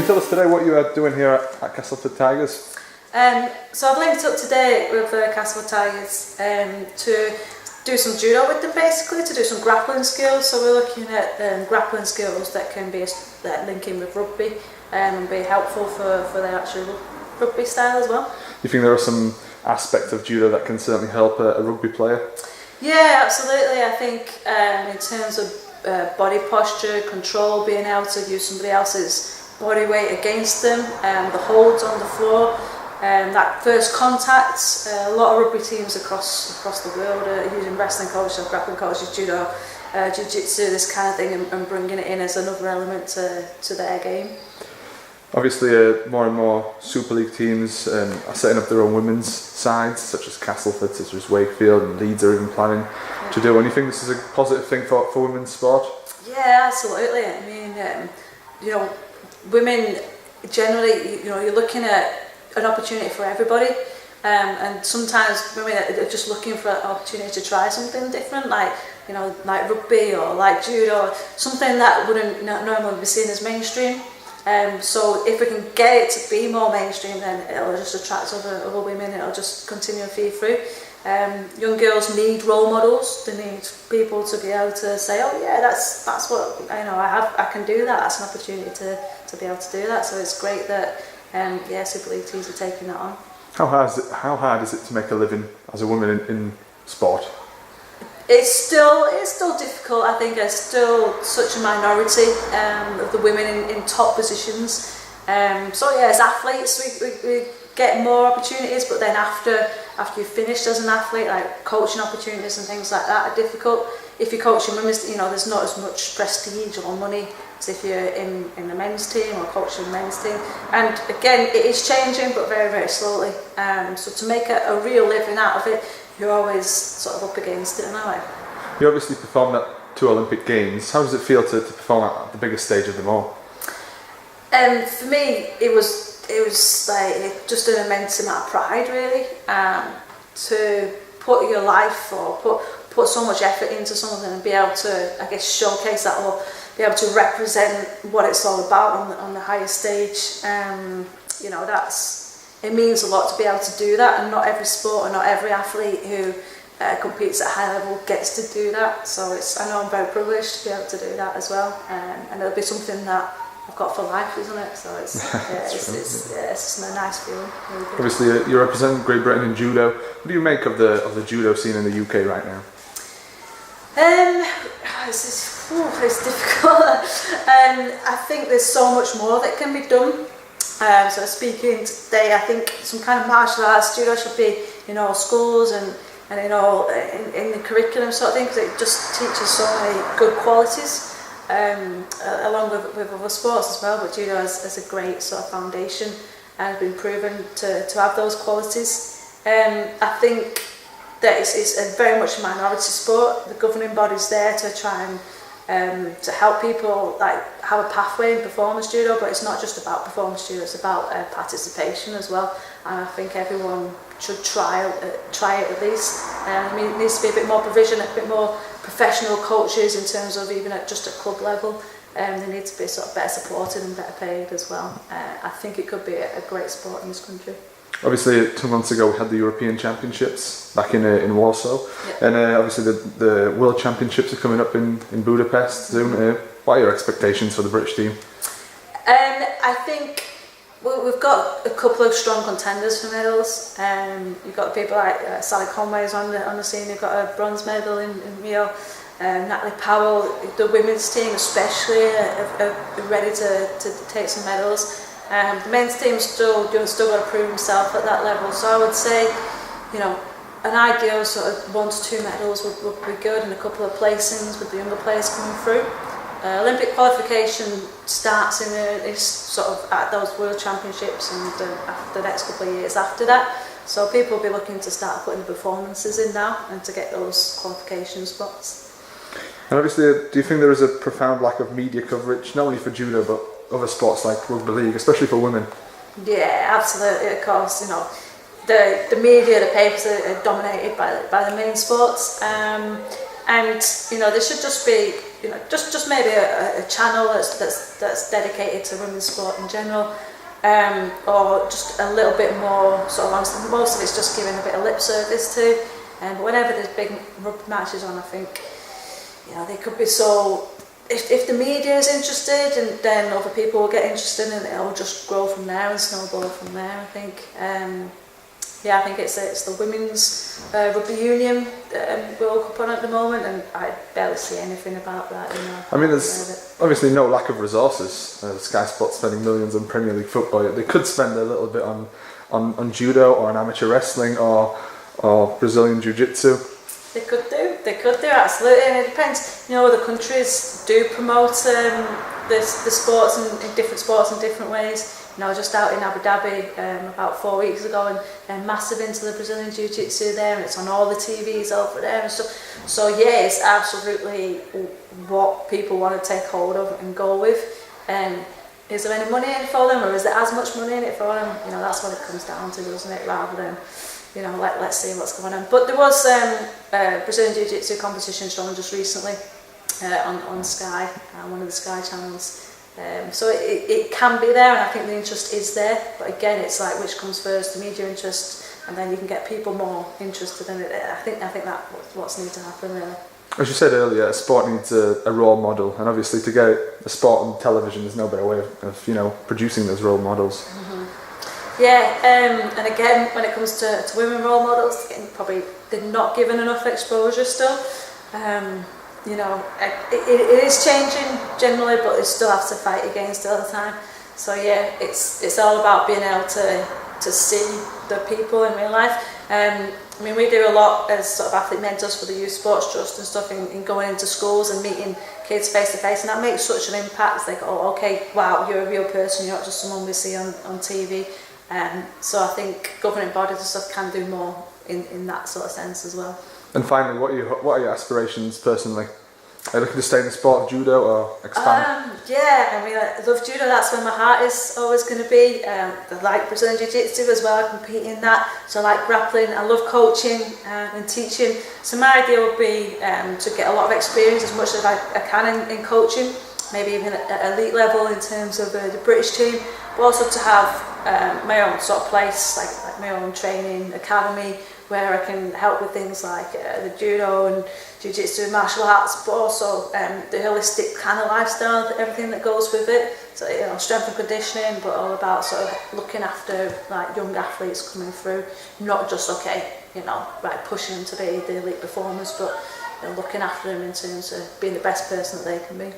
tell us today what you are doing here at Castleford Tigers? So I've linked up today with Castleford Tigers to do some judo with them, basically, to do some grappling skills. So we're looking at grappling skills that can be linking with rugby and be helpful for their actual rugby style as well. You think there are some aspects of judo that can certainly help a rugby player? Yeah, absolutely. I think in terms of body posture, control, being able to use somebody else's body weight against them, the holds on the floor, that first contact. A lot of rugby teams across the world are using wrestling coaches, grappling coaches, judo, jiu-jitsu, this kind of thing, and bringing it in as another element to their game. Obviously, more and more Super League teams are setting up their own women's sides, such as Castleford, such as Wakefield, and Leeds are even planning to do. And you think this is a positive thing for women's sport? Yeah, absolutely. I mean, women generally, you're looking at an opportunity for everybody, and sometimes women are just looking for an opportunity to try something different, like rugby or like judo, something that wouldn't normally be seen as mainstream. So if we can get it to be more mainstream, then it'll just attract other women. It'll just continue to feed through. Young girls need role models. They need people to be able to say, "Oh yeah, that's what I can do that." That's an opportunity to be able to do that. So it's great that Super League teams are taking that on. How hard is it to make a living as a woman in sport? It's still difficult. I think there's still such a minority of the women in top positions. So yeah, as athletes, we get more opportunities, but then after you've finished as an athlete, like coaching opportunities and things like that are difficult. If you're coaching women's, there's not as much prestige or money as if you're in the men's team or coaching the men's team. And again, it is changing, but very, very slowly. So to make a real living out of it, you're always sort of up against it in a way. You obviously performed at 2 Olympic Games. How does it feel to perform at the biggest stage of them all? For me, it was like just an immense amount of pride, really, to put your life or put so much effort into something and be able to, I guess, showcase that or be able to represent what it's all about on the highest stage. It means a lot to be able to do that, and not every sport and not every athlete who competes at a high level gets to do that. So I know I'm very privileged to be able to do that as well, and it'll be something that I've got for life, isn't it? So it's just a nice feeling. Really good. Obviously, you're representing Great Britain in judo. What do you make of the judo scene in the UK right now? It's difficult. I think there's so much more that can be done. So speaking today, I think some kind of martial arts judo should be in schools and in the curriculum sort of thing, because it just teaches so many good qualities, along with other sports as well. But judo has a great sort of foundation and has been proven to have those qualities. I think that it's a very much a minority sport. The governing body's there to try and to help people have a pathway in performance judo, but it's not just about performance judo, it's about participation as well, and I think everyone should try it at least. It needs to be a bit more provision, a bit more professional coaches in terms of even at club level. They need to be sort of better supported and better paid as well. I think it could be a great sport in this country. Obviously, 2 months ago we had the European Championships back in Warsaw, and obviously the World Championships are coming up in Budapest soon. What are your expectations for the British team? I think we've got a couple of strong contenders for medals. You've got people like Sally Conway's on the scene. You've got a bronze medal in Rio. Natalie Powell, the women's team especially, are ready to take some medals. The men's team still got to prove himself at that level. So I would say, an ideal sort of 1 to 2 medals would be good, and a couple of placings with the younger players coming through. Olympic qualification starts is sort of at those World Championships and the next couple of years after that. So people will be looking to start putting the performances in now and to get those qualification spots. And obviously, do you think there is a profound lack of media coverage, not only for judo but other sports like rugby league, especially for women? Yeah, absolutely. Of course, the media, the papers are dominated by the main sports. And you know, there should just be, you know, just maybe a channel that's dedicated to women's sport in general, or just a little bit more sort of honest. Most of it's just giving a bit of lip service to. But whenever there's big rugby matches on, I think, you know, they could be so. If the media is interested, and then other people will get interested, and it'll just grow from there and snowball from there. I think. Yeah, I think it's the women's rugby union World Cup on at the moment, and I barely see anything about that. You know. I mean, there's obviously no lack of resources. Sky Sports spending millions on Premier League football. They could spend a little bit on judo or on amateur wrestling or Brazilian jiu-jitsu. They could do absolutely, and it depends. You know, other countries do promote the sports in different sports in different ways. You know, just out in Abu Dhabi about 4 weeks ago, and they're massive into the Brazilian jiu-jitsu there, and it's on all the TVs over there and stuff. So yeah, it's absolutely what people want to take hold of and go with. Is there any money in it for them, or is there as much money in it for them? You know, that's what it comes down to, doesn't it? Rather than, you know, let's see what's going on. But there was a Brazilian jiu-jitsu competition shown just recently on Sky, one of the Sky channels. So it can be there, and I think the interest is there. But again, it's like which comes first, the media interest, and then you can get people more interested in it. I think that's what's need to happen really. As you said earlier, a sport needs a role model, and obviously to get a sport on television, there's no better way of you know, producing those role models. Mm-hmm. Yeah, and again, when it comes to women role models, again, probably they're not given enough exposure still. You know, it is changing generally, but they still have to fight against it all the time. So yeah, it's all about being able to see the people in real life. I mean, we do a lot as sort of athlete mentors for the Youth Sports Trust and stuff, in going into schools and meeting kids face to face, and that makes such an impact. They go, oh, okay, wow, you're a real person, you're not just someone we see on TV. So I think governing bodies and stuff can do more in that sort of sense as well. And finally, what are your aspirations personally? Are you looking to stay in the sport of judo or expand? Yeah, I mean, I love judo. That's where my heart is always going to be. I like Brazilian jiu-jitsu as well. I compete in that. So I like grappling. I love coaching and teaching. So my idea would be to get a lot of experience as much as I can in coaching, maybe even at elite level in terms of the British team, but also to have my own sort of place, like my own training academy, where I can help with things like the judo and jiu-jitsu and martial arts, but also the holistic kind of lifestyle, everything that goes with it. So, you know, strength and conditioning, but all about sort of looking after like young athletes coming through, not just, okay, you know, right, pushing them to be the elite performers, but you know, looking after them in terms of being the best person that they can be.